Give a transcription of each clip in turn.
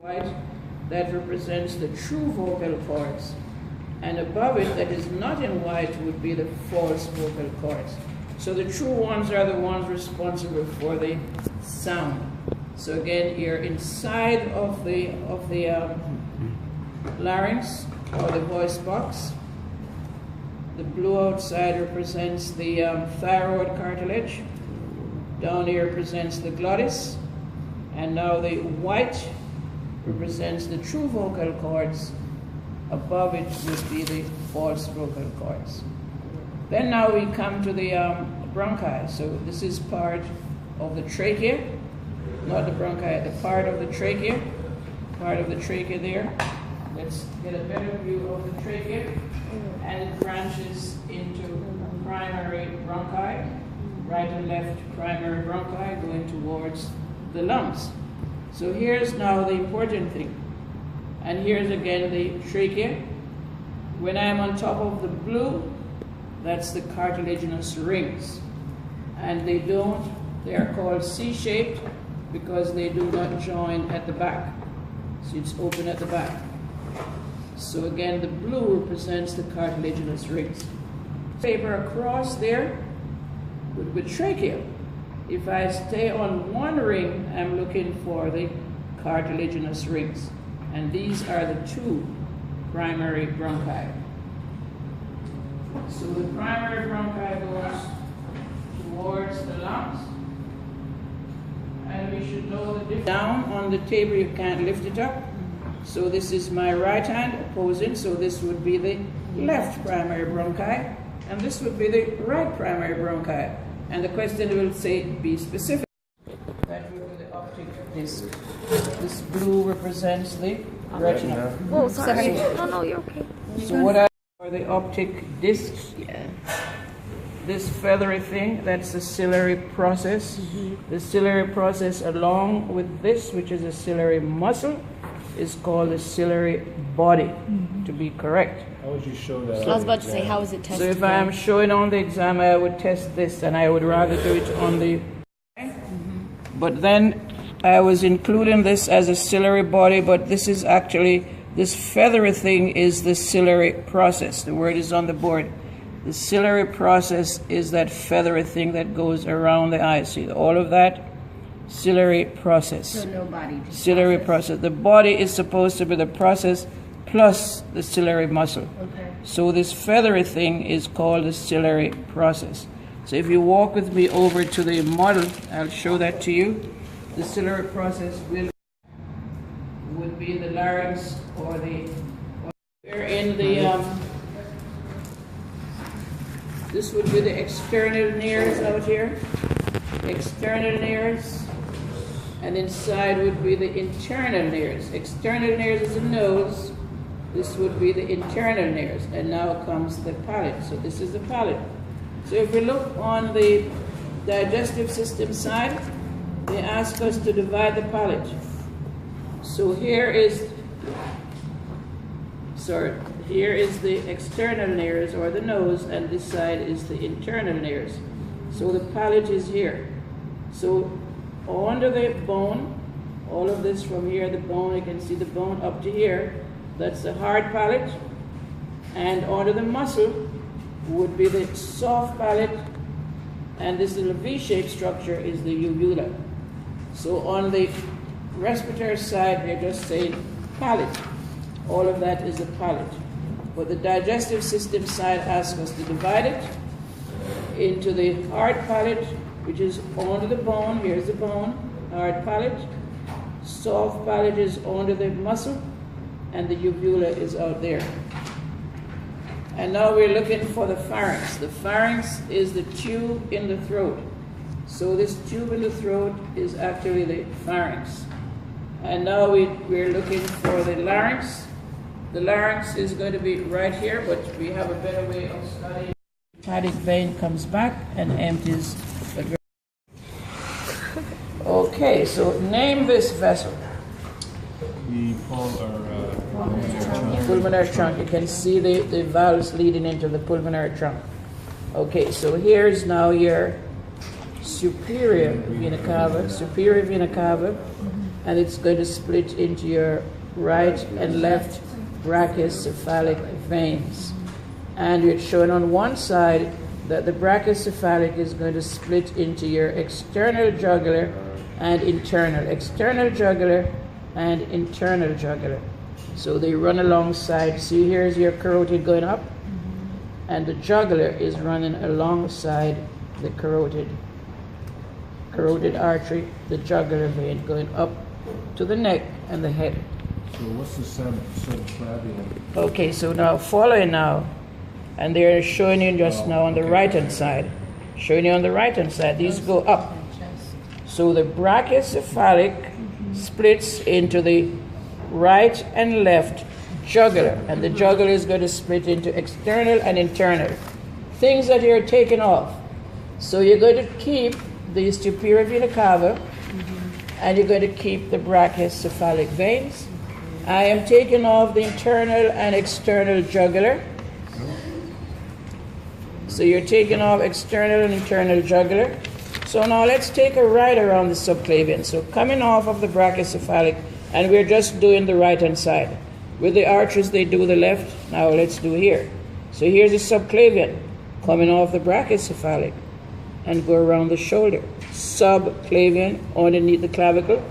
white that represents the true vocal cords, and above it that is not in white would be the false vocal cords. So the true ones are the ones responsible for the sound. So again, you're inside of the larynx or the voice box. The blue outside represents the thyroid cartilage. Down here represents the glottis. And now the white represents the true vocal cords. Above it would be the false vocal cords. Then now we come to the bronchi. So this is part of the trachea, not the bronchi, the part of the trachea there. Let's get a better view of the trachea. And it branches into primary bronchi, right and left primary bronchi going towards the lungs. So here's now the important thing. And here's again the trachea. When I'm on top of the blue, that's the cartilaginous rings. And they are called C-shaped because they do not join at the back. So it's open at the back. So again, the blue represents the cartilaginous rings. Paper across there with trachea. If I stay on one ring, I'm looking for the cartilaginous rings. And these are the two primary bronchi. So the primary bronchi goes towards the lungs. And we should know the difference. Down on the table, you can't lift it up. So this is my right hand opposing, so this would be the left primary bronchi, and this would be the right primary bronchi. And the question will say, be specific. That would be the optic disc. This blue represents the retina. Whoa, sorry. No, you're okay. So what are the optic discs? Yeah. This feathery thing, that's the ciliary process. The ciliary process along with this, which is a ciliary muscle, is called the ciliary body, to be correct. How would you show that? I was about to say, how is it tested? So if I am showing on the exam, I would test this, and I would rather do it on the... But then I was including this as a ciliary body, but this is actually, this feathery thing is the ciliary process. The word is on the board. The ciliary process is that feathery thing that goes around the eye. See, all of that? Ciliary process. So no body. Ciliary process. The body is supposed to be the process plus the ciliary muscle. Okay. So this feathery thing is called the ciliary process. So if you walk with me over to the model, I'll show that to you. The ciliary process would be the larynx or the... We're in the... this would be the external nares out here. External nares. And inside would be the internal nares. External nares is the nose. This would be the internal nares. And now comes the palate. So this is the palate. So if we look on the digestive system side, they ask us to divide the palate. So here is the external nares or the nose, and this side is the internal nares. So the palate is here. So under the bone, all of this from here, the bone, you can see the bone up to here, that's the hard palate. And under the muscle would be the soft palate, and this little V-shaped structure is the uvula. So on the respiratory side, they're just saying palate. All of that is a palate. But the digestive system side asks us to divide it into the hard palate, which is under the bone. Here's the bone, hard palate. Soft palate is under the muscle, and the uvula is out there. And now we're looking for the pharynx. The pharynx is the tube in the throat. So this tube in the throat is actually the pharynx. And now we're looking for the larynx. The larynx is going to be right here, but we have a better way of studying. The hepatic vein comes back and empties. Okay, so name this vessel. The Pulmonary trunk. You can see the valves leading into the pulmonary trunk. Okay, so here's now your superior vena cava, and it's going to split into your right and left brachiocephalic veins. And it's shown on one side that the brachiocephalic is going to split into your external jugular and internal. External jugular and internal jugular. So they run alongside. See, here's your carotid going up, and the jugular is running alongside the carotid artery, the jugular vein going up to the neck and the head. So what's the subclavian? Okay, so now following now, and they're showing you just now on the right hand side. Showing you on the right hand side, these go up. So the brachiocephalic splits into the right and left jugular, and the jugular is going to split into external and internal. Things that you're taking off. So you're going to keep the superior vena cava, and you're going to keep the brachiocephalic veins. I am taking off the internal and external jugular. So you're taking off external and internal jugular. So now let's take a right around the subclavian. So coming off of the brachiocephalic, and we're just doing the right hand side. With the arches, they do the left. Now let's do here. So here's the subclavian coming off the brachiocephalic and go around the shoulder. Subclavian underneath the clavicle.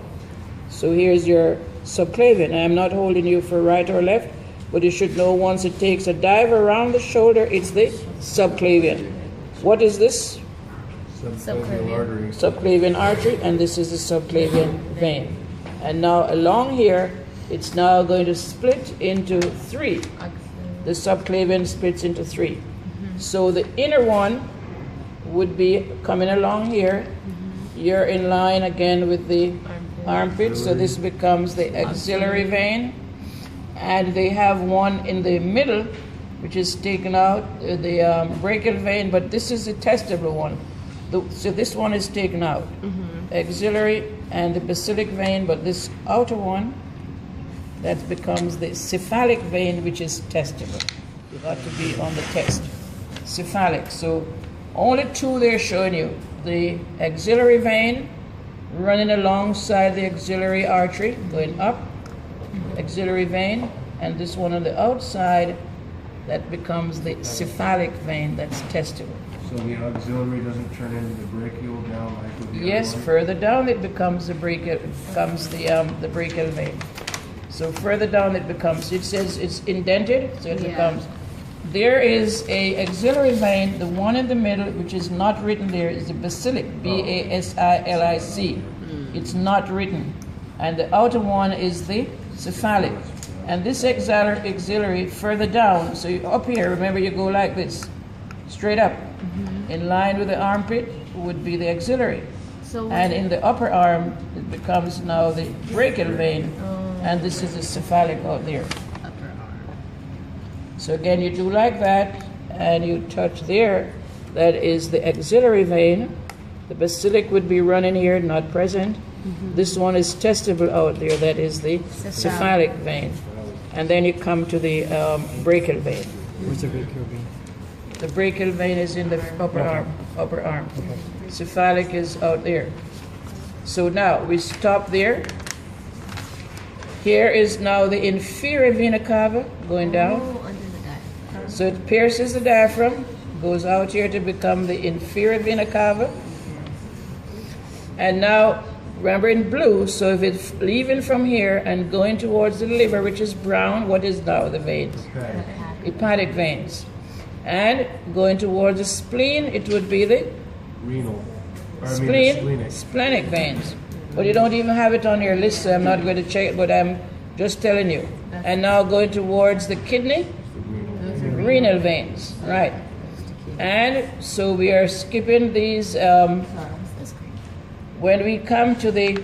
So here's your subclavian. I'm not holding you for right or left, but you should know once it takes a dive around the shoulder, it's the subclavian. What is this? Subclavian artery. Subclavian artery, and this is the subclavian vein. And now along here, it's now going to split into three. The subclavian splits into three. So the inner one would be coming along here. You're in line again with the armpit, so this becomes the axillary vein. And they have one in the middle, which is taken out, the brachial vein, but this is the testicular one. So this one is taken out. Axillary and the basilic vein, but this outer one, that becomes the cephalic vein, which is testicular. You got to be on the test. Cephalic. So only two they're showing you. The axillary vein running alongside the axillary artery, going up, axillary vein, and this one on the outside, that becomes the cephalic vein, that's testicular. So the auxiliary doesn't turn into the brachial down like with the Yes, other one? further down it becomes the brachial, the brachial vein. So further down it becomes, it says it's indented, so it becomes. There is a axillary vein, the one in the middle, which is not written there, is the basilic, B-A-S-I-L-I-C. It's not written. And the outer one is the cephalic. And this axillary further down, so up here, remember you go like this, straight up. In line with the armpit would be the axillary. And in the upper arm, it becomes now the brachial vein, and this is the cephalic out there. So again, you do like that, and you touch there. That is the axillary vein. The basilic would be running here, not present. This one is testicle out there. That is the cephalic vein. And then you come to the brachial vein. Where's the brachial vein? The brachial vein is in the upper arm. Upper arm. Cephalic is out there. So now we stop there. Here is now the inferior vena cava going down. So it pierces the diaphragm, goes out here to become the inferior vena cava. And now, remember in blue, so if it's leaving from here and going towards the liver, which is brown, what is now the veins? Hepatic veins. And going towards the spleen, it would be the Renal. splenic veins. But you don't even have it on your list, so I'm not going to check it, but I'm just telling you. And now going towards the kidney, renal veins, right. And so we are skipping these. When we come to the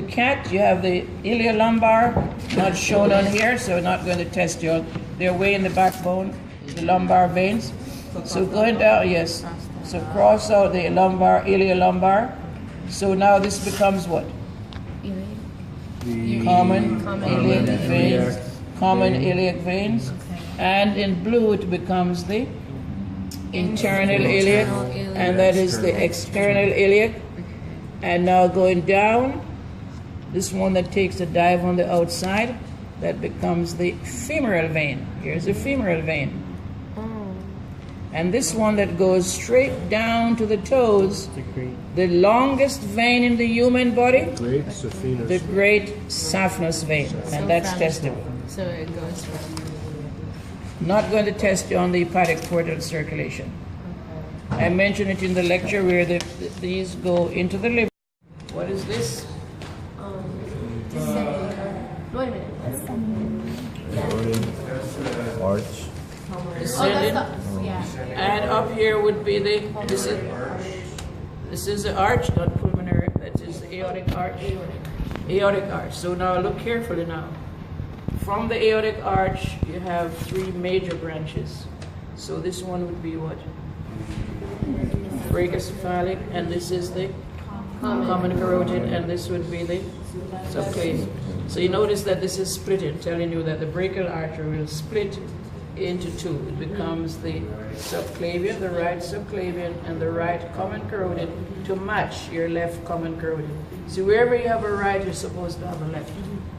cat, you have the iliolumbar, not shown on here, so we're not going to test you. They're way in the backbone, the lumbar veins. So going down, yes. So cross out the lumbar, iliolumbar. So now this becomes what? Common iliac veins. Common iliac veins. And in blue it becomes the internal iliac, and that is the external iliac. And now going down, This one that takes a dive on the outside, that becomes the femoral vein. Here's the femoral vein. And this one that goes straight down to the toes, the longest vein in the human body, Great Saphenous. the great saphenous vein, and that's testable. So it goes Not going to test you on the hepatic portal circulation. I mentioned it in the lecture where these go into the liver. What is this? Wait a minute. Arch. Descending. And up here would be this is the arch, not pulmonary, that is the aortic arch. Aortic arch. So now look carefully now. From the aortic arch, you have three major branches. So this one would be what? Brachiocephalic, and this is the common carotid, and this would be the subclavian. So you notice that this is splitted, telling you that the brachial artery will split into two. It becomes the subclavian, the right subclavian, and the right common carotid to match your left common carotid. So wherever you have a right, you're supposed to have a left.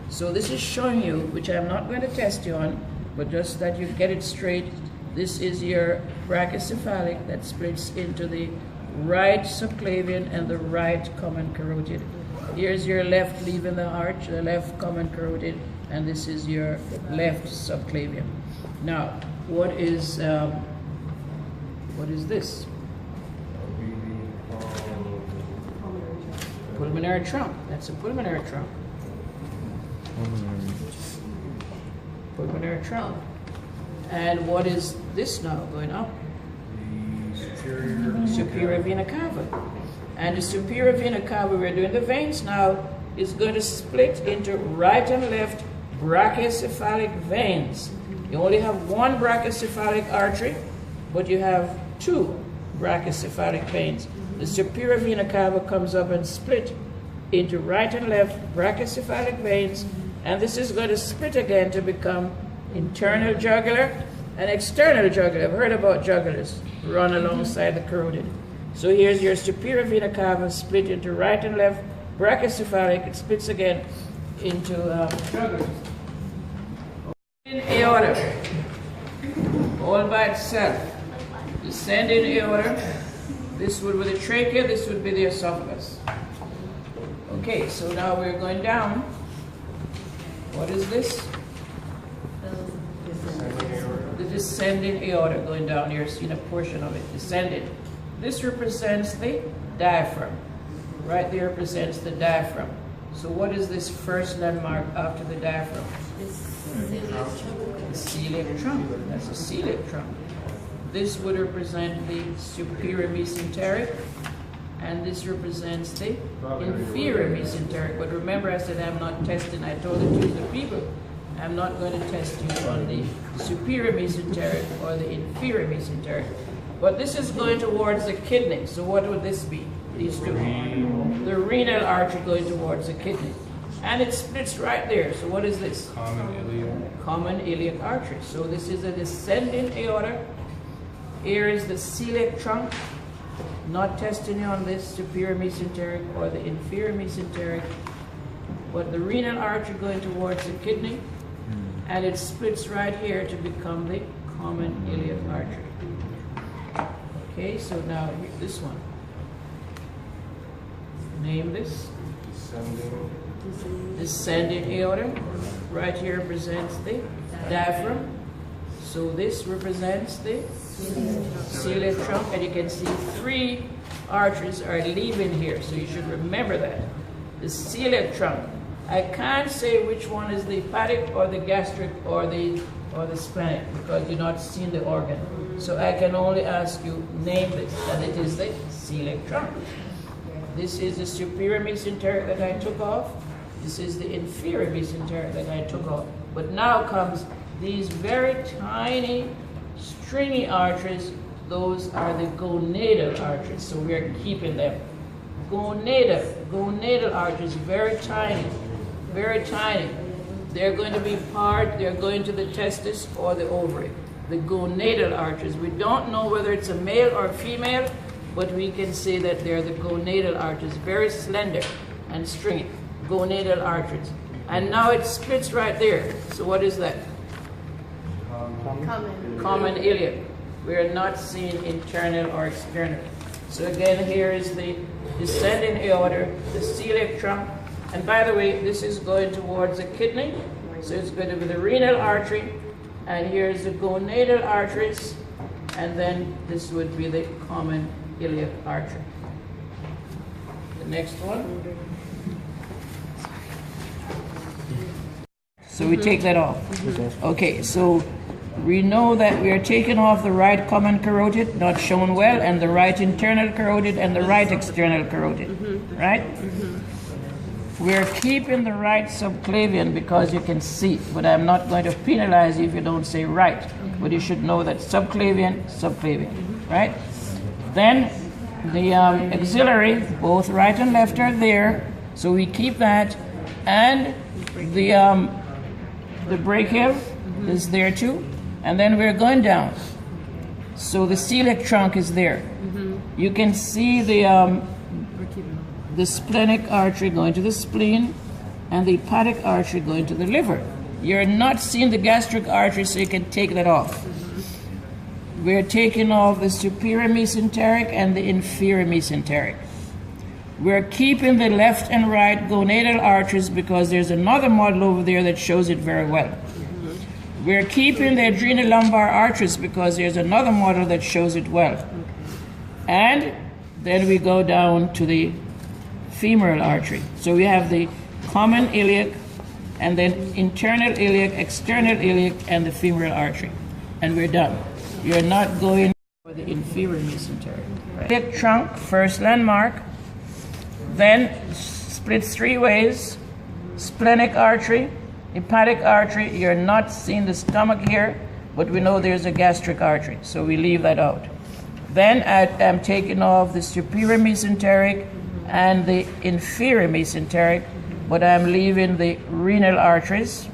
So this is showing you, which I'm not going to test you on, but just that you get it straight. This is your brachiocephalic that splits into the right subclavian and the right common carotid. Here's your left leaving the arch, the left common carotid, and this is your left subclavian. Now, what is this? Pulmonary trunk. That's a pulmonary trunk. Pulmonary trunk. And what is this now going up? Superior vena cava. And the superior vena cava, we're doing the veins now, is going to split into right and left brachiocephalic veins. You only have one brachiocephalic artery, but you have two brachiocephalic veins. The superior vena cava comes up and split into right and left brachiocephalic veins, and this is going to split again to become internal jugular and external jugular. I've heard about jugulars run alongside the carotid. So here's your superior vena cava split into right and left brachiocephalic. It splits again into jugular. Aorta, all by itself. Descending aorta. This would be the trachea, this would be the esophagus. Okay, so now we're going down. What is this? The descending aorta going down. You're seeing a portion of it, descending. This represents the diaphragm. Right there represents the diaphragm. So what is this first landmark after the diaphragm? The celiac trunk. That's the celiac trunk. This would represent the superior mesenteric, and this represents the inferior mesenteric. But remember, I said I'm not testing. I told it to the people. I'm not going to test you on the superior mesenteric or the inferior mesenteric. But this is going towards the kidney. So what would this be? These two. The renal artery going towards the kidney. And it splits right there. So what is this? Common iliac artery. So this is a descending aorta. Here is the celiac trunk. Not testing you on this superior mesenteric or the inferior mesenteric, but the renal artery going towards the kidney, and it splits right here to become the common iliac artery. Okay, so now this one. Name this. Descending aorta. Right here represents the diaphragm. So this represents the celiac trunk, and you can see three arteries are leaving here, so you should remember that. The celiac trunk. I can't say which one is the hepatic or the gastric or the splenic because you're not seeing the organ. So I can only ask you, name this, and it is the celiac trunk. This is the superior mesenteric that I took off. This is the inferior mesenteric that I took off. But now comes these very tiny, stringy arteries. Those are the gonadal arteries, so we are keeping them. Gonadal arteries, very tiny, very tiny. They're going to be they're going to the testis or the ovary. The gonadal arteries. We don't know whether it's a male or a female, but we can say that they're the gonadal arteries, very slender and stringy. gonadal arteries. And now it splits right there. So what is that? Common. Common iliac. We are not seeing internal or external. So again, here is the descending aorta, the celiac trunk. And by the way, this is going towards the kidney. So it's going to be the renal artery. And here's the gonadal arteries. And then this would be the common iliac artery. The next one. So we take that off. Okay, so we know that we are taking off the right common carotid, not shown well, and the right internal carotid and the right external carotid, right? We're keeping the right subclavian because you can see, but I'm not going to penalize you if you don't say right. But you should know that subclavian, right? Then the axillary, both right and left are there, so we keep that, and the brachial is there too, and then we're going down. So the celiac trunk is there. You can see the splenic artery going to the spleen, and the hepatic artery going to the liver. You're not seeing the gastric artery, so you can take that off. We're taking off the superior mesenteric and the inferior mesenteric. We're keeping the left and right gonadal arteries because there's another model over there that shows it very well. We're keeping the adrenolumbar arteries because there's another model that shows it well. And then we go down to the femoral artery. So we have the common iliac, and then internal iliac, external iliac, and the femoral artery. And we're done. You're not going for the inferior mesenteric. Right? Iliac trunk, first landmark, then splits three ways. Splenic artery, hepatic artery. You're not seeing the stomach here, but we know there's a gastric artery, so we leave that out. Then I'm taking off the superior mesenteric and the inferior mesenteric, but I'm leaving the renal arteries.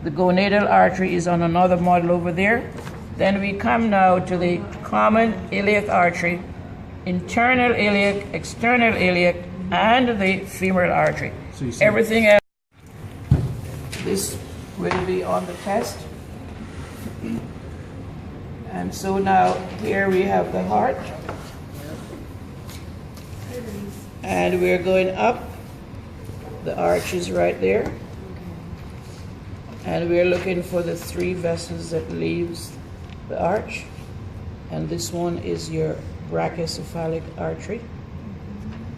The gonadal artery is on another model over there. Then we come now to the common iliac artery, internal iliac, external iliac, and the femoral artery. So you see Everything else, this will be on the test. And so now here we have the heart. And we're going up. The arch is right there. And we're looking for the three vessels that leaves the arch. And this one is your brachiocephalic artery.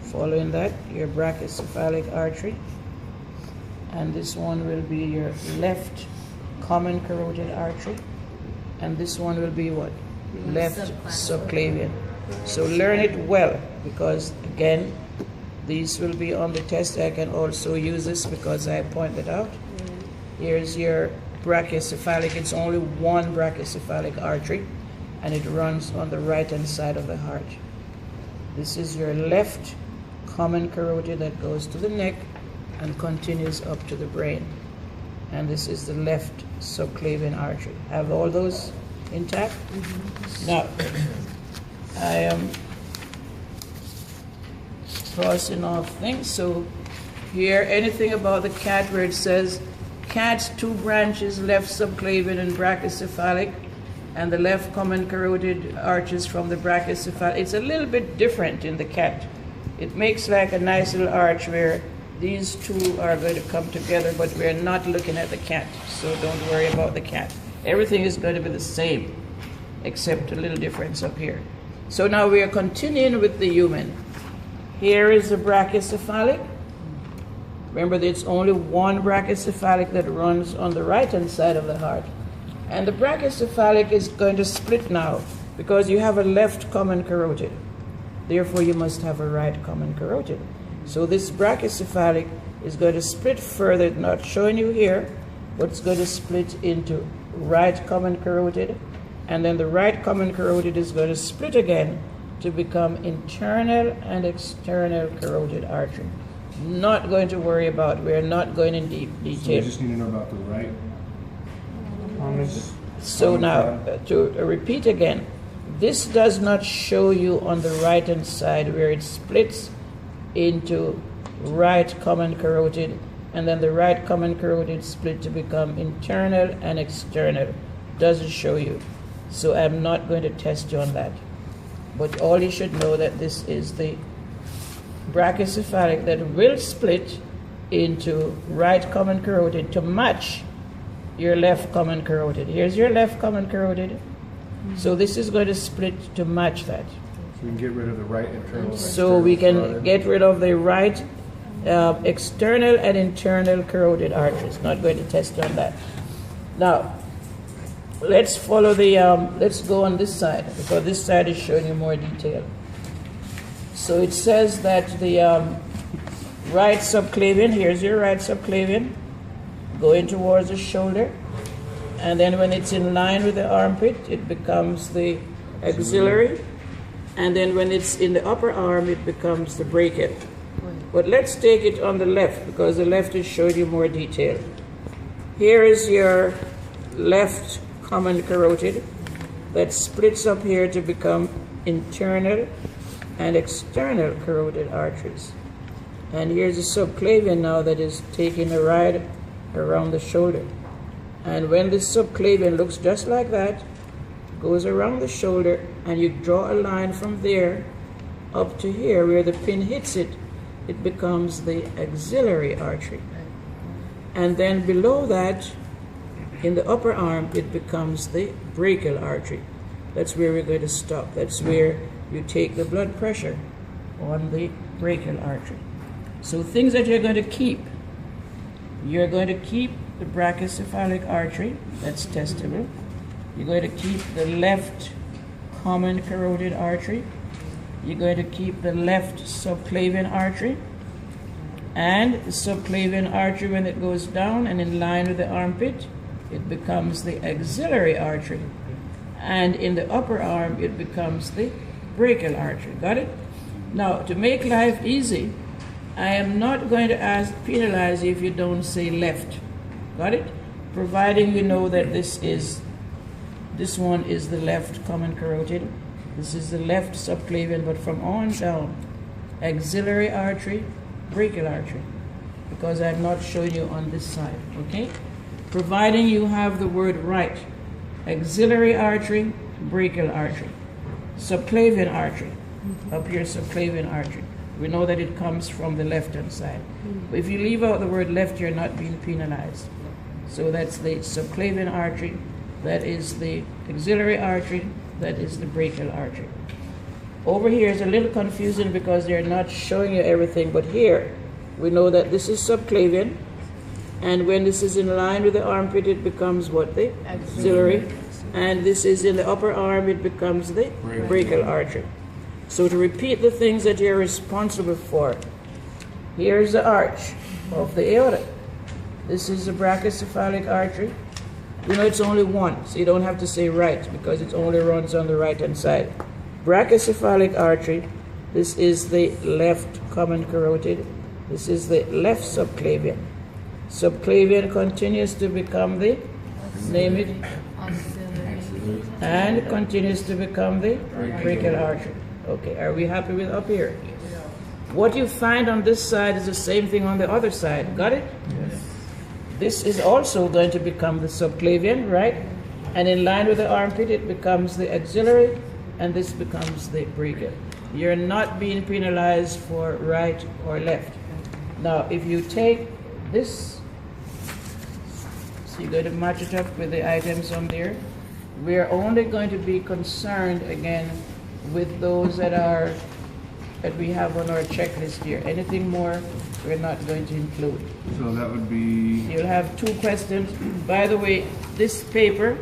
Following that, your brachiocephalic artery. And this one will be your left common carotid artery. And this one will be what? Left subclavian. So learn it well, because again, these will be on the test. I can also use this because I pointed out. Here's your brachiocephalic. It's only one brachiocephalic artery, and it runs on the right-hand side of the heart. This is your left common carotid that goes to the neck and continues up to the brain. And this is the left subclavian artery. Have all those intact? Now, I am crossing off things. So here, anything about the cat where it says cat's two branches, left subclavian and brachiocephalic, and the left common carotid arches from the brachiocephalic. It's a little bit different in the cat. It makes like a nice little arch where these two are going to come together, but we're not looking at the cat, so don't worry about the cat. Everything is going to be the same, except a little difference up here. So now we are continuing with the human. Here is the brachiocephalic. Remember that it's only one brachiocephalic that runs on the right-hand side of the heart. And the brachiocephalic is going to split now because you have a left common carotid. Therefore, you must have a right common carotid. So this brachiocephalic is going to split further, not showing you here, but it's going to split into right common carotid, and then the right common carotid is going to split again to become internal and external carotid artery. Not going to worry about, we're not going in deep So you detail. just need to know about the right. So now, to repeat again, this does not show you on the right-hand side where it splits into right common carotid, and then the right common carotid split to become internal and external. Doesn't show you. So I'm not going to test you on that. But all you should know that this is the brachycephalic that will split into right common carotid to match your left common carotid. Here's your left common carotid. So this is going to split to match that. So we can get rid of the right internal. and So we external can carotid. get rid of the right external and internal carotid arteries. Not going to test on that. Now, let's follow the, let's go on this side, because this side is showing you more detail. So it says that the right subclavian, here's your right subclavian, going towards the shoulder. And then when it's in line with the armpit, it becomes the axillary. And then when it's in the upper arm, it becomes the brachial. But let's take it on the left, because the left is showing you more detail. Here is your left common carotid that splits up here to become internal and external carotid arteries. And here's a subclavian now that is taking a ride around the shoulder. And when this subclavian looks just like that, goes around the shoulder, and you draw a line from there up to here where the pin hits it, it becomes the axillary artery. And then below that, in the upper arm, it becomes the brachial artery. That's where we're going to stop. That's where you take the blood pressure on the brachial artery. So things that you're going to keep. You're going to keep the brachycephalic artery. That's testable. You're going to keep the left common carotid artery. You're going to keep the left subclavian artery. And the subclavian artery, when it goes down and in line with the armpit, it becomes the axillary artery. And in the upper arm, it becomes the brachial artery. Got it? Now, to make life easy, I am not going to penalize you if you don't say left. Got it? Providing you know that this one is the left common carotid. This is the left subclavian, but from on down, axillary artery, brachial artery, because I'm not showing you on this side, okay? Providing you have the word right. Axillary artery, brachial artery, subclavian artery, up here subclavian artery. We know that it comes from the left-hand side. But if you leave out the word left, you're not being penalized. So that's the subclavian artery, that is the axillary artery, that is the brachial artery. Over here is a little confusing because they're not showing you everything, but here we know that this is subclavian, and when this is in line with the armpit, it becomes what? The axillary. And this is in the upper arm, it becomes the brachial artery. So to repeat the things that you're responsible for, here's the arch of the aorta. This is the brachycephalic artery. You know it's only one, so you don't have to say right because it only runs on the right-hand side. Brachycephalic artery, this is the left common carotid. This is the left subclavian. Subclavian continues to become the, name it, and continues to become the brachial artery. Okay, are we happy with up here? What you find on this side is the same thing on the other side. Got it? Yes. This is also going to become the subclavian, right? And in line with the armpit, it becomes the axillary, and this becomes the brachial. You're not being penalized for right or left. Now, if you take this, so you're going to match it up with the items on there. We're only going to be concerned again with those that we have on our checklist here. Anything more, we're not going to include. So that would be. You'll have 2 questions. By the way, this paper,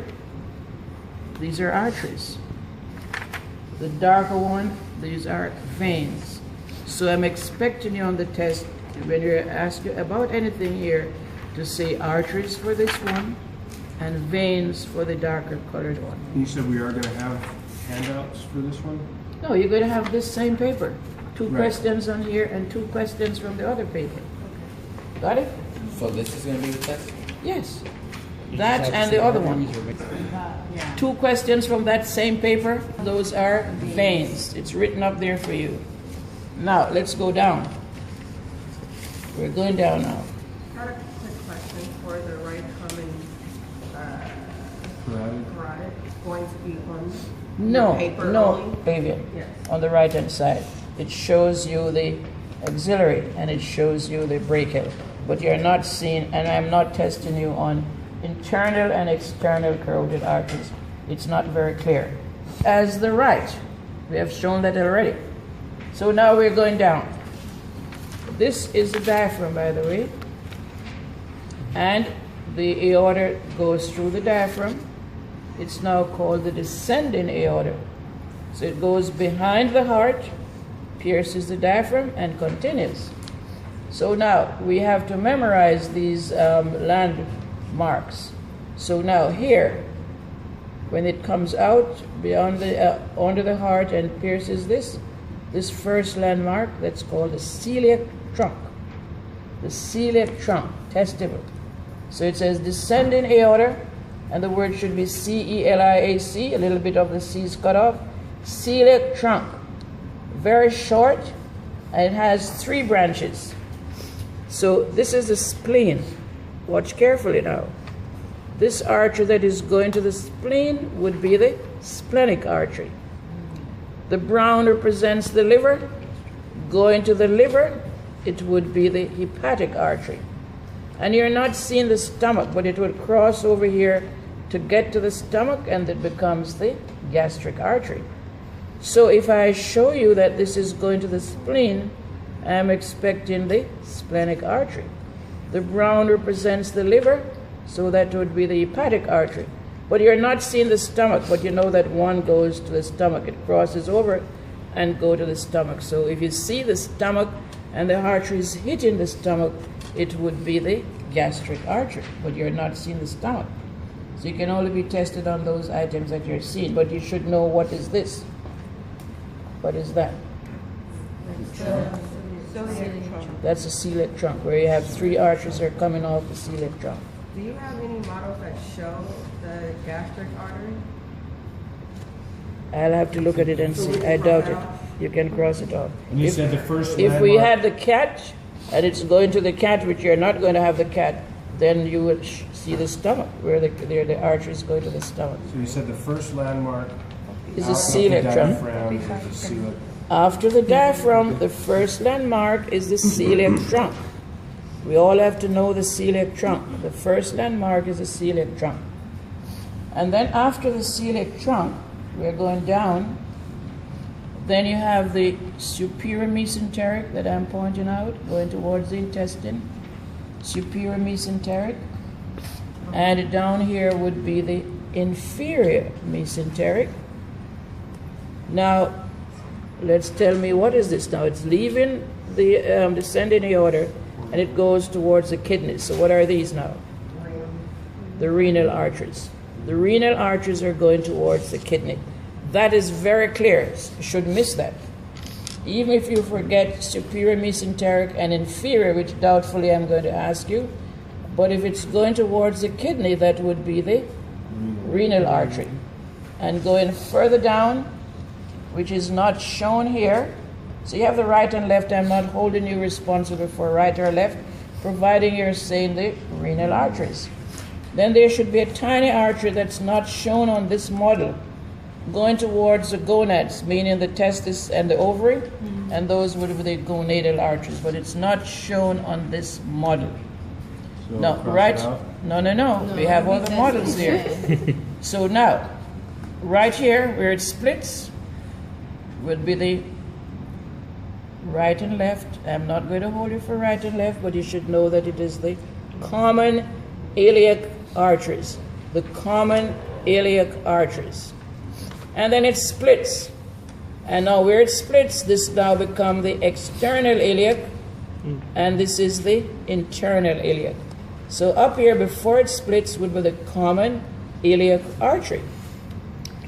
these are arteries. The darker one, these are veins. So I'm expecting you on the test, when you're asked about anything here, to say arteries for this one and veins for the darker colored one. You said we are going to have handouts for this one? No, you're going to have this same paper. 2 Right. questions on here and 2 questions from the other paper. Got it? So this is going to be the test? Yes. That and the other one. 2 questions from that same paper. Those are veins. It's written up there for you. Now, let's go down. We're going down now. Got a quick question for the right common Carotid. carotid. It's going to be on No, the paper no, only? Fabian. Yes. On the right hand side, it shows you the auxiliary and it shows you the brachial. But you're not seeing, and I'm not testing you on internal and external carotid arteries. It's not very clear. As the right, we have shown that already. So now we're going down. This is the diaphragm, by the way. And the aorta goes through the diaphragm. It's now called the descending aorta. So it goes behind the heart, pierces the diaphragm, and continues. So now we have to memorize these landmarks. So now here, when it comes out beyond the under the heart and pierces this first landmark, that's called the celiac trunk. The celiac trunk, testicle. So it says descending aorta, and the word should be C-E-L-I-A-C. A little bit of the C is cut off. Celiac trunk, very short, and it has 3 branches. So this is the spleen. Watch carefully now. This artery that is going to the spleen would be the splenic artery. The brown represents the liver. Going to the liver, it would be the hepatic artery. And you're not seeing the stomach, but it would cross over here to get to the stomach, and it becomes the gastric artery. So if I show you that this is going to the spleen, I'm expecting the splenic artery. The brown represents the liver, so that would be the hepatic artery. But you're not seeing the stomach, but you know that one goes to the stomach. It crosses over and go to the stomach. So if you see the stomach and the arteries hitting the stomach, it would be the gastric artery, but you're not seeing the stomach. So you can only be tested on those items that you're seeing, but you should know what is this. What is that? Celiac trunk. That's a celiac trunk, where you have 3 arteries that are coming off the celiac trunk. Do you have any models that show the gastric artery? I'll have to look at it and see. I doubt it. You can cross it off. And you said the first If we landmark- had the cat, and it's going to the cat, which you're not going to have the cat, then you would see the stomach, where the arteries go to the stomach. So you said the first landmark Is a out of the celiac trunk. diaphragm is the celiac. After the diaphragm, the first landmark is the celiac trunk. We all have to know the celiac trunk. The first landmark is the celiac trunk. And then after the celiac trunk, we're going down. Then you have the superior mesenteric that I'm pointing out, going towards the intestine. Superior mesenteric. And down here would be the inferior mesenteric. Now, let's tell me, what is this now? It's leaving the descending aorta, and it goes towards the kidneys. So what are these now? The renal arteries. The renal arteries are going towards the kidney. That is very clear. You should miss that. Even if you forget superior mesenteric and inferior, which doubtfully I'm going to ask you, but if it's going towards the kidney, that would be the renal artery. And going further down, which is not shown here, so you have the right and left. I'm not holding you responsible for right or left, providing you're saying the renal arteries. Then there should be a tiny artery that's not shown on this model, going towards the gonads, meaning the testis and the ovary, and those would be the gonadal arteries, but it's not shown on this model. So No, cross right? it out. No. We have all the models here. So now, right here, where it splits, would be the right and left. I'm not going to hold you for right and left, but you should know that it is the common iliac arteries. The common iliac arteries. And then it splits. And now where it splits, this now becomes the external iliac, and this is the internal iliac. So up here, before it splits, would be the common iliac artery.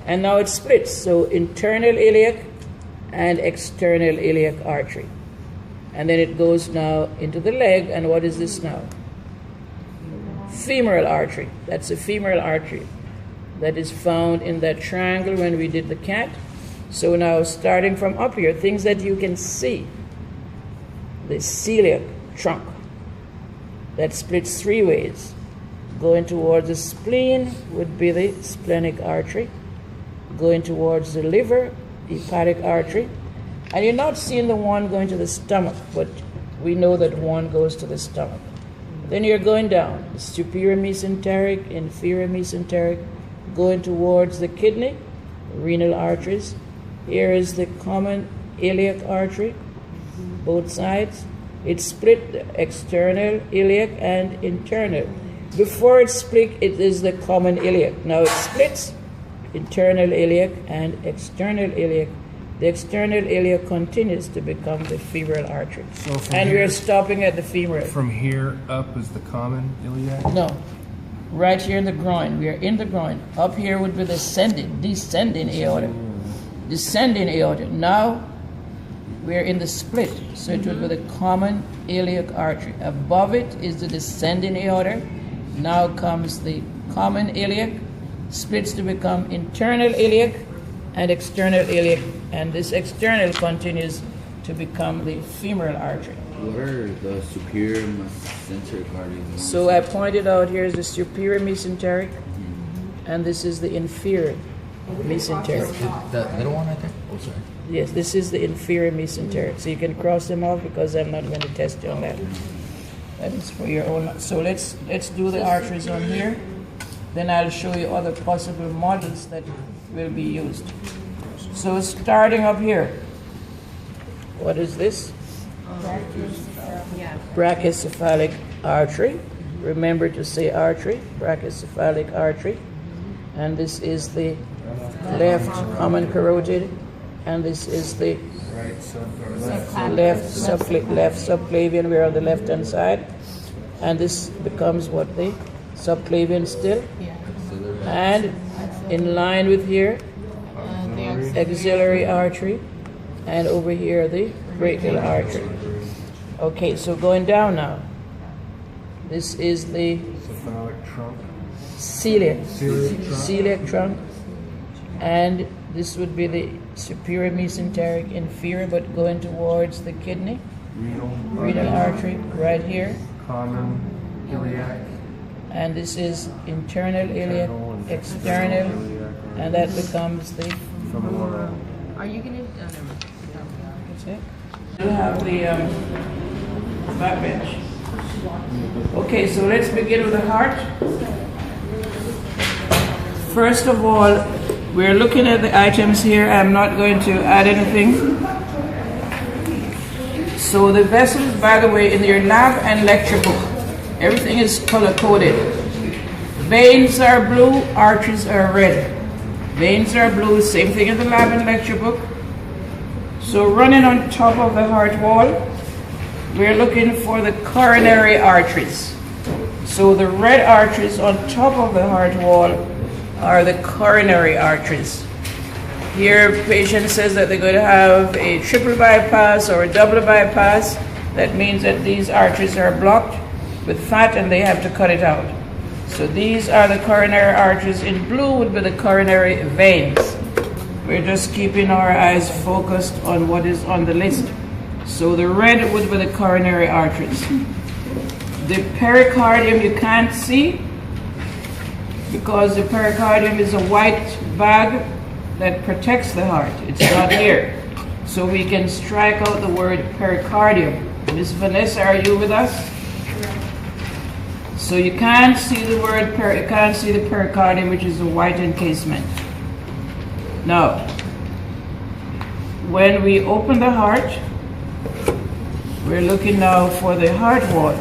And now it splits, so internal iliac and external iliac artery. And then it goes now into the leg, and what is this now? Femoral artery. That's a femoral artery that is found in that triangle when we did the cat. So now starting from up here, things that you can see. The celiac trunk. that splits three ways. Going towards the spleen would be the splenic artery. Going towards the liver, hepatic artery. And you're not seeing the one going to the stomach, but we know that one goes to the stomach. Then you're going down, the superior mesenteric, inferior mesenteric, going towards the kidney, renal arteries. Here is the common iliac artery, both sides. It's split the external iliac and internal. Before it's split, it is the common iliac. Now it splits internal iliac and external iliac. The external iliac continues to become the femoral artery. So from And here- we're stopping at the femoral. From here up is the common iliac? No, right here in the groin. We are in the groin. Up here would be the descending aorta. Descending aorta. Now we're in the split, so it would be the common iliac artery. Above it is the descending aorta. Now comes the common iliac, splits to become internal iliac and external iliac, and this external continues to become the femoral artery. What are the superior mesenteric arteries? So I pointed out here is the superior mesenteric, and this is the inferior mesenteric. The little one right there? Oh, sorry. Yes, this is the inferior mesenteric. So you can cross them off because I'm not going to test you on that. That is for your own. So let's do the arteries on here. Then I'll show you other possible models that will be used. So starting up here, what is this? Yeah. Brachycephalic artery. Remember to say artery, brachycephalic artery. And this is the left common carotid, and this is the left subclavian. We're on the left hand side, and this becomes what the subclavian still. Yeah. And in line with here, The axillary artery, and over here the brachial artery. Okay, so going down now. This is the Cephalic trunk. celiac, Celiac trunk. celiac trunk, and this would be the superior mesenteric inferior, but going towards the kidney, renal artery right here, Common iliac. and this is internal iliac, external, and that becomes the. Femoral. Are you gonna? Oh, never mind. That's it. You have the backbench. Okay, so let's begin with the heart. First of all, we're looking at the items here. I'm not going to add anything. So the vessels, by the way, in your lab and lecture book, everything is color-coded. Veins are blue, arteries are red. Veins are blue, same thing in the lab and lecture book. So running on top of the heart wall, we're looking for the coronary arteries. So the red arteries on top of the heart wall are the coronary arteries. Here, patient says that they're going to have a triple bypass or a double bypass. That means that these arteries are blocked with fat and they have to cut it out. So these are the coronary arteries. In blue would be the coronary veins. We're just keeping our eyes focused on what is on the list. So the red would be the coronary arteries. The pericardium you can't see because the pericardium is a white bag that protects the heart. It's not here. So we can strike out the word pericardium. Miss Vanessa, are you with us? So you can't see the word you can't see the pericardium, which is a white encasement. Now, when we open the heart, we're looking now for the heart wall.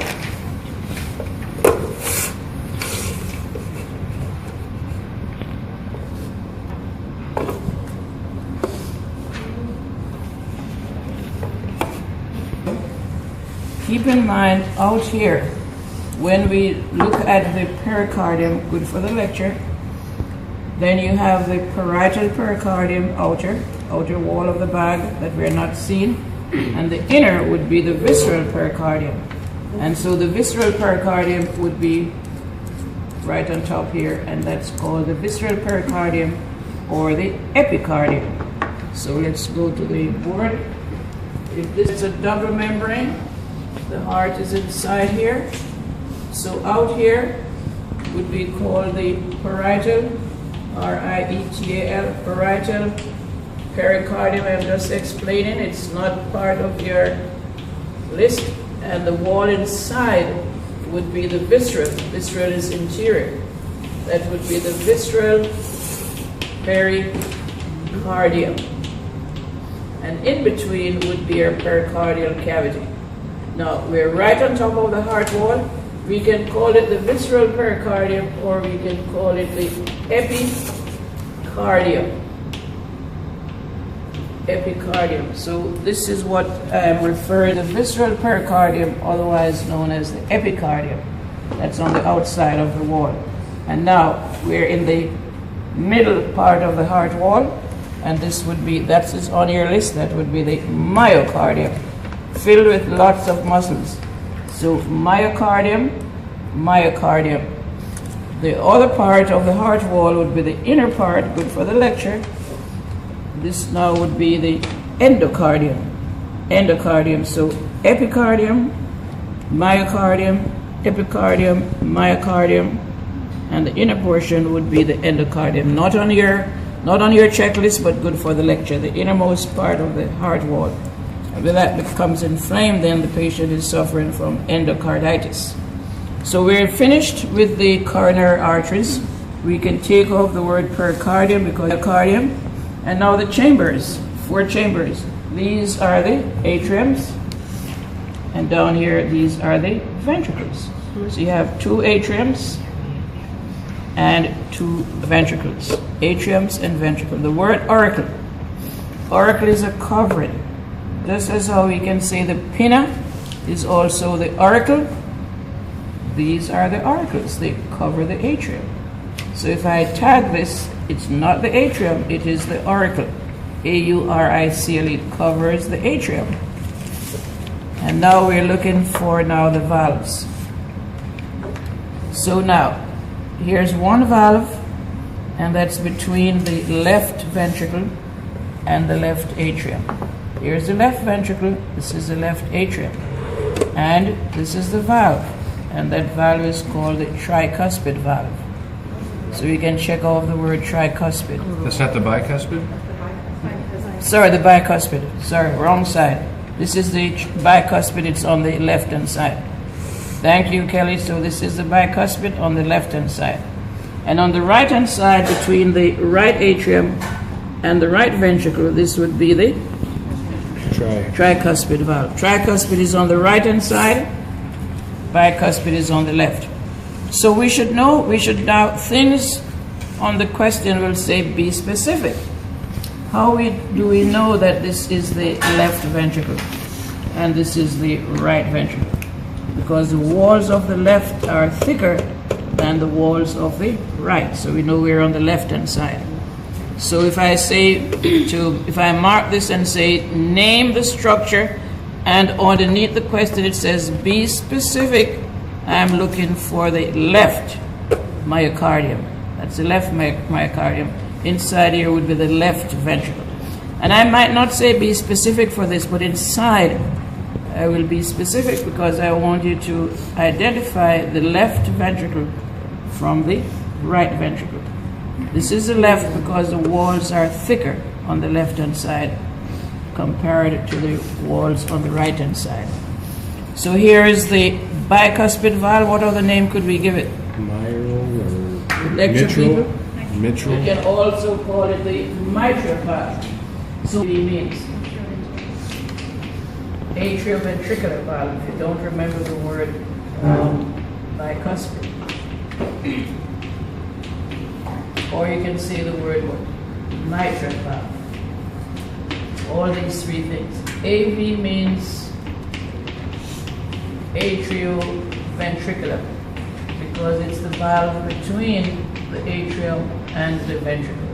Keep in mind out here, when we look at the pericardium, good for the lecture, then you have the parietal pericardium outer wall of the bag that we're not seeing, and the inner would be the visceral pericardium. And so the visceral pericardium would be right on top here, and that's called the visceral pericardium or the epicardium. So let's go to the board. If this is a double membrane, the heart is inside here, So out here would be called the parietal, R-I-E-T-A-L, parietal pericardium. I'm just explaining, it's not part of your list. And the wall inside would be the visceral. Visceral is interior. That would be the visceral pericardium. And in between would be our pericardial cavity. Now, we're right on top of the heart wall. We can call it the visceral pericardium, or we can call it the epicardium. Epicardium. So this is what I'm referring to, the visceral pericardium, otherwise known as the epicardium. That's on the outside of the wall. And now we're in the middle part of the heart wall, and this would be, that is on your list, that would be the myocardium, filled with lots of muscles. So myocardium, myocardium. The other part of the heart wall would be the inner part, good for the lecture. This now would be the endocardium. Endocardium. So epicardium, myocardium, epicardium, myocardium, and the inner portion would be the endocardium. Not on your checklist, but good for the lecture. The innermost part of the heart wall. And when that becomes inflamed, then the patient is suffering from endocarditis. So we're finished with the coronary arteries. We can take off the word pericardium because pericardium. And now the chambers, 4 chambers. These are the atriums, and down here these are the ventricles. So you have 2 atriums and 2 ventricles. Atriums and ventricle. The word auricle. Auricle is a covering. Just as how we can say the pinna is also the auricle. These are the auricles. They cover the atrium. So if I tag this, it's not the atrium, it is the auricle. A-U-R-I-C-L-E, it covers the atrium. And now we're looking for now the valves. So now, here's one valve, and that's between the left ventricle and the left atrium. Here's the left ventricle, this is the left atrium. And this is the valve, and that valve is called the tricuspid valve. So we can check off the word tricuspid. That's not the bicuspid? Sorry, the bicuspid. Sorry, wrong side. This is the bicuspid, it's on the left-hand side. Thank you, Kelly. So this is the bicuspid on the left-hand side. And on the right-hand side, between the right atrium and the right ventricle, this would be the tricuspid valve. Tricuspid is on the right-hand side, bicuspid is on the left. So we should know, things on the question will say be specific. How do we know that this is the left ventricle and this is the right ventricle? Because the walls of the left are thicker than the walls of the right. So we know we're on the left-hand side. So if I if I mark this and say, name the structure, and underneath the question it says, be specific, I'm looking for the left myocardium. That's the left myocardium. Inside here would be the left ventricle. And I might not say be specific for this, but inside I will be specific because I want you to identify the left ventricle from the right ventricle. This is the left because the walls are thicker on the left-hand side compared to the walls on the right-hand side. So here is the bicuspid valve. What other name could we give it? Mitral. You can also call it the mitral valve. So it means atrioventricular valve, if you don't remember the word bicuspid. Or you can say the word mitral valve. All these 3 things. AV means atrioventricular because it's the valve between the atrium and the ventricle.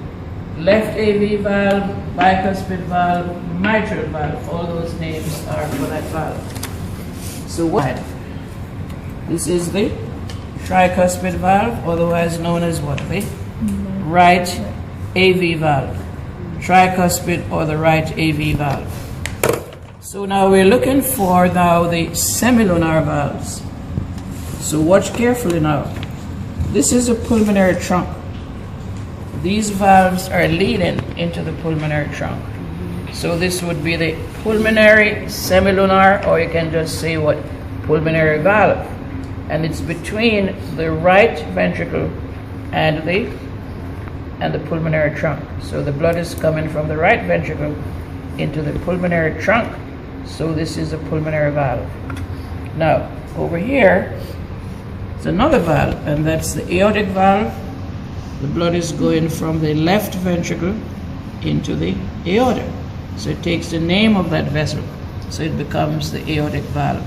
Left AV valve, bicuspid valve, mitral valve, all those names are for that valve. So what? This is the tricuspid valve, otherwise known as what? The right AV valve. Tricuspid or the right AV valve. So now we're looking for the semilunar valves. So watch carefully now. This is a pulmonary trunk. These valves are leading into the pulmonary trunk. So this would be the pulmonary semilunar, or you can just say what, pulmonary valve. And it's between the right ventricle and the pulmonary trunk. So the blood is coming from the right ventricle into the pulmonary trunk. So this is a pulmonary valve. Now, over here, it's another valve, and that's the aortic valve. The blood is going from the left ventricle into the aorta. So it takes the name of that vessel. So it becomes the aortic valve.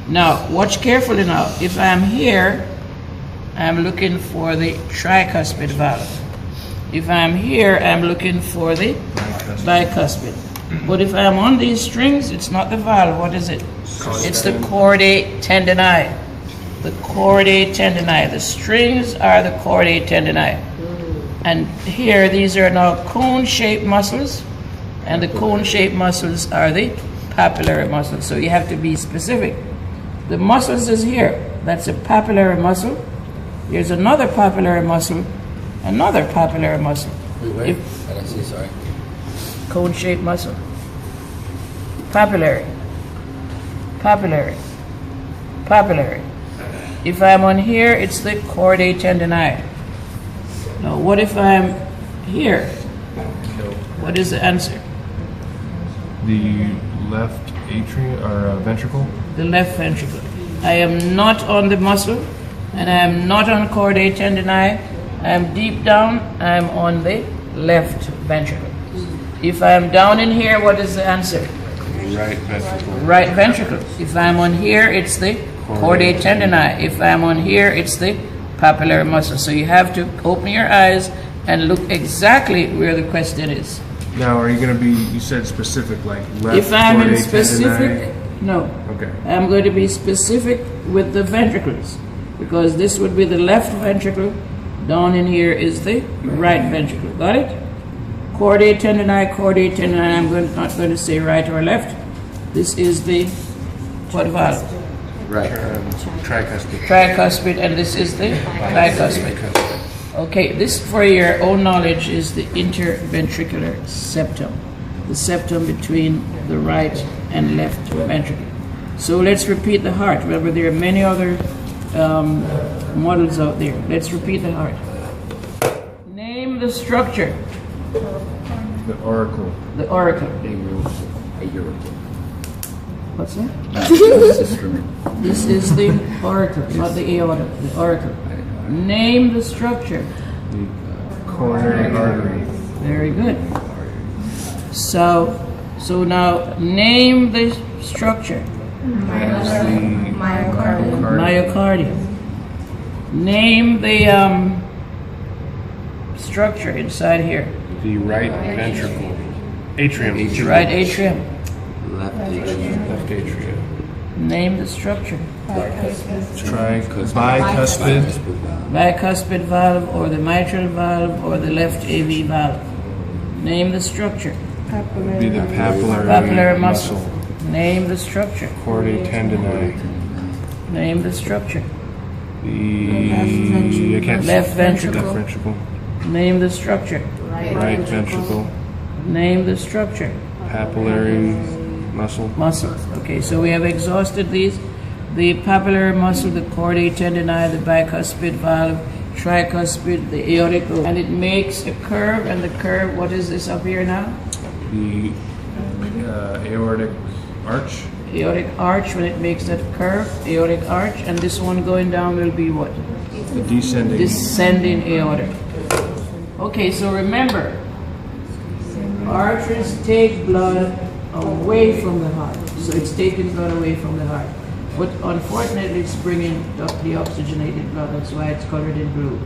Now, watch carefully now. If I'm here, I'm looking for the tricuspid valve. If I'm here, I'm looking for the bicuspid. But if I'm on these strings, it's not the valve. What is it? It's the chordae tendineae. The chordae tendineae. The strings are the chordae tendineae. And here, these are now cone-shaped muscles, and the cone-shaped muscles are the papillary muscles. So you have to be specific. The muscles is here. That's a papillary muscle. Here's another papillary muscle, another papillary muscle. Wait. I don't see, sorry. Cone-shaped muscle. Papillary. Papillary. Papillary. If I'm on here, it's the chordae tendineae. Now, what if I'm here? What is the answer? The left atrium or ventricle. The left ventricle. I am not on the muscle, and I am not on chordae tendineae. I am deep down. I am on the left ventricle. If I am down in here, what is the answer? Right ventricle. Right ventricle. If I'm on here, it's the chordae tendineae. If I'm on here, it's the papillary muscle. So you have to open your eyes and look exactly where the question is. Now, are you going to be? You said specific, like left. If I'm in chordae specific, tendineae? no. Okay. I'm going to be specific with the ventricles, because this would be the left ventricle. Down in here is the right ventricle. Got it? Chordae tendineae, chordae tendineae. I'm not going to say right or left. This is the what valve? Right. Tricuspid. Tricuspid, and this is the bicuspid. Okay, this for your own knowledge is the interventricular septum, the septum between the right and left ventricle. So let's repeat the heart. Remember, there are many other models out there. Let's repeat the heart. Name the structure. The auricle. The auricle. Auricle. What's that? Instrument. This is the auricle, not the aorta. The auricle. Name the structure. The coronary artery. Very good. So now name the structure. That's the Myocardium. Name the structure inside here. The right ventricle. Atrium. Right atrium. Left atrium. Left atrium. Name the structure. Bicuspid. Bicuspid valve, or the mitral valve, or the left AV valve. Name the structure. Be the Papillary muscle. Name the structure. Chordae tendineae. Name the structure. The I can't Left ventricle. Left ventricle. Name the structure. Right ventricle. Name the structure. Papillary muscle. Muscle. Okay, so we have exhausted these. The papillary muscle, the chordae tendineae, the bicuspid valve, tricuspid, the aortic, and it makes a curve, and the curve, what is this up here now? The aortic arch. Aortic arch, when it makes that curve, aortic arch, and this one going down will be what? The descending. Descending aorta. Okay, so remember, arteries take blood away from the heart. So it's taking blood away from the heart. But unfortunately, it's bringing up the oxygenated blood. That's why it's colored in blue.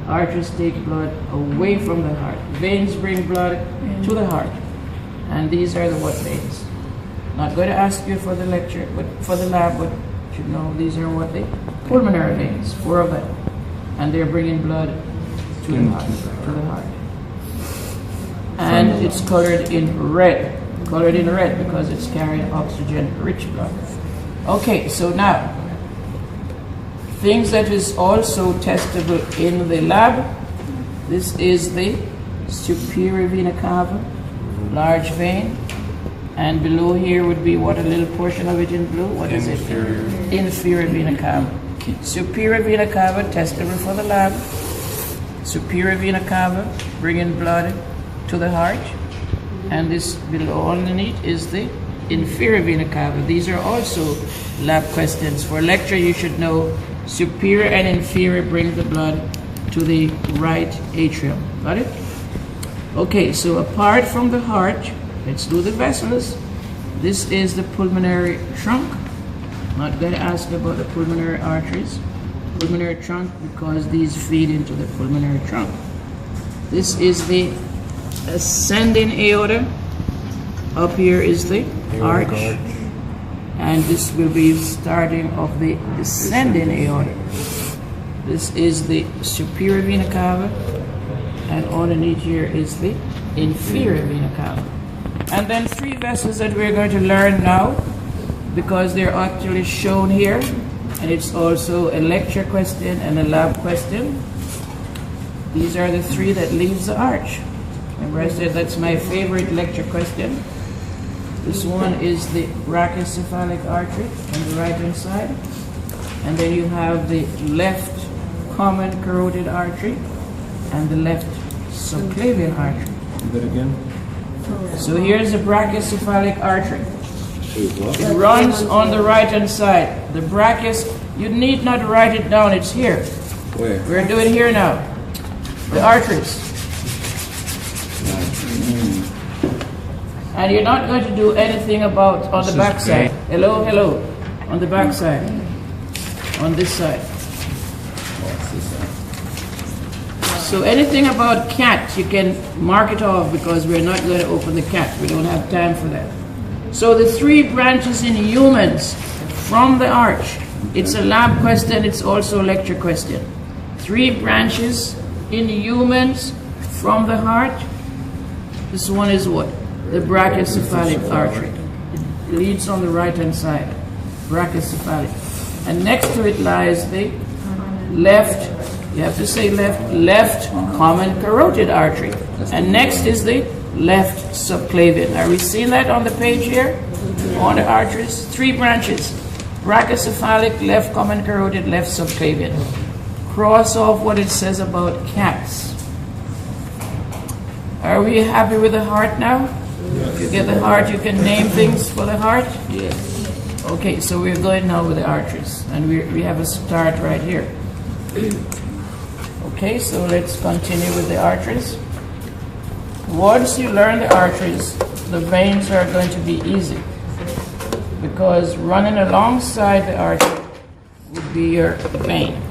Arteries take blood away from the heart. Veins bring blood to the heart. And these are the what veins? Not going to ask you for the lecture, but for the lab, but you should know these are what they? Pulmonary veins, 4 of them. And they're bringing blood to the heart. And it's colored in red. Colored in red because it's carrying oxygen-rich blood. Okay, so now, Things that is also testable in the lab. This is the superior vena cava, large vein. And below here would be what, a little portion of it in blue? What is it? Inferior vena cava. Superior vena cava, testable for the lab. Superior vena cava, bringing blood to the heart. And this below underneath is the inferior vena cava. These are also lab questions. For lecture, you should know superior and inferior bring the blood to the right atrium. Got it? Okay, so apart from the heart, let's do the vessels. This is the pulmonary trunk. Not going to ask about the pulmonary arteries. Pulmonary trunk, because these feed into the pulmonary trunk. This is the ascending aorta. Up here is the arch. And this will be starting of the descending aorta. This is the superior vena cava. And underneath here is the inferior vena cava. And then three vessels that we're going to learn now, because they're actually shown here, and it's also a lecture question and a lab question. These are the three that leaves the arch. Remember I said that's my favorite lecture question. This one is the brachiocephalic artery on the right hand side. And then you have the left common carotid artery and the left subclavian artery. Do that again. So here's the brachiocephalic artery. It runs on the right hand side. The brachios, you need not write it down, it's here. Where? We're doing here now. The arteries. And you're not going to do anything about on the back side. Hello, hello. On the back side. On this side. So anything about cat, you can mark it off because we're not going to open the cat. We don't have time for that. So the three branches in humans from the arch. It's a lab question, it's also a lecture question. Three branches in humans from the heart. This one is what? The brachiocephalic artery. It leads on the right hand side. Brachiocephalic. And next to it lies the left, you have to say left common carotid artery. And next is the left subclavian. Are we seeing that on the page here? On the arteries? Three branches. Brachiocephalic, left common carotid, left subclavian. Cross off what it says about cats. Are we happy with the heart now? If you get the heart, you can name things for the heart? Yes. Okay, so we're going now with the arteries. And we have a start right here. Okay, so let's continue with the arteries. Once you learn the arteries, the veins are going to be easy. Because running alongside the artery would be your vein.